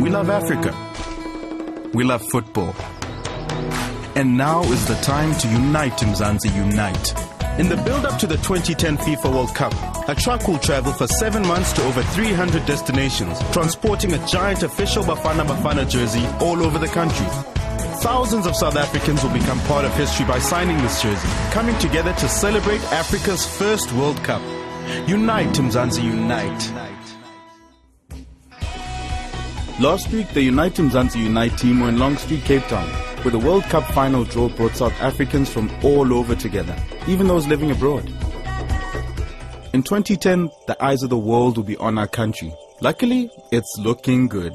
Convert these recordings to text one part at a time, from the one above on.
We love Africa. We love football. And now is the time to unite Mzansi Unite. In the build-up to the 2010 FIFA World Cup, a truck will travel for 7 months to over 300 destinations, transporting a giant official Bafana Bafana jersey all over the country. Thousands of South Africans will become part of history by signing this jersey, coming together to celebrate Africa's first World Cup. Unite, Mzansi, unite. Last week, the Unite Mzansi Unite team were in Long Street, Cape Town, where the World Cup final draw brought South Africans from all over together, even those living abroad. In 2010, the eyes of the world will be on our country. Luckily, it's looking good.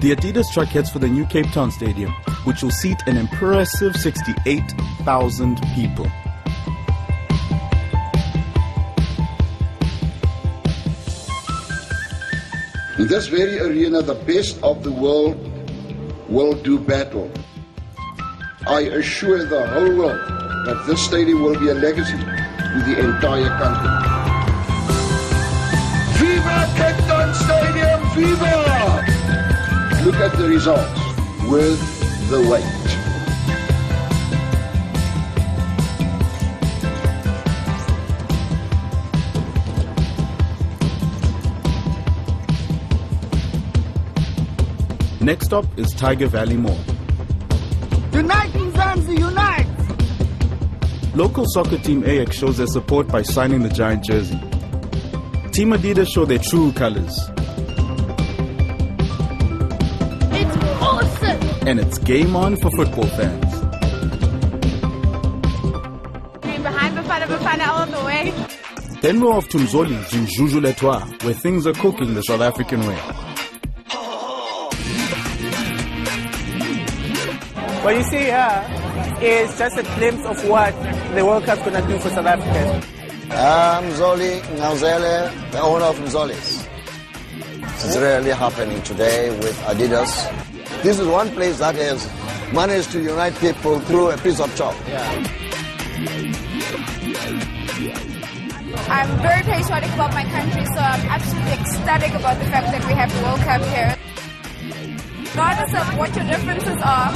The Adidas truck heads for the new Cape Town Stadium, which will seat an impressive 68,000 people. In this very arena, the best of the world will do battle. I assure the whole world that this stadium will be a legacy to the entire country. Viva Cape Town Stadium, viva! Look at the results, worth the wait. Next stop is Tiger Valley Mall. Unite Mzansi, unite! Local soccer team AX shows their support by signing the giant jersey. Team Adidas show their true colors. And it's game on for football fans. Behind Bafana Bafana all the way. Then we're off to Mzoli's in Juju-le-Tois, where things are cooking the South African way. What you see here is just a glimpse of what the World Cup's going to do for South Africa. I'm Mzoli Ngauzele, the owner of Mzoli's. It's really happening today with Adidas. This is one place that has managed to unite people through a piece of chalk. I'm very patriotic about my country, so I'm absolutely ecstatic about the fact that we have the World Cup here. Regardless of what your differences are,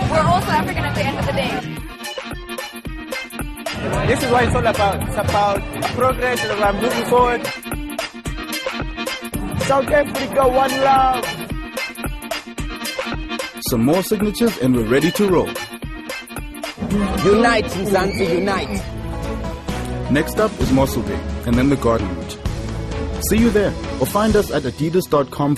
we're all South African at the end of the day. This is what it's all about. It's about progress, it's about moving forward. South Africa, one love. Some more signatures and we're ready to roll. Unite, Mzansi, unite. Next up is Mossel Bay and then the Garden Route. See you there or find us at adidas.com/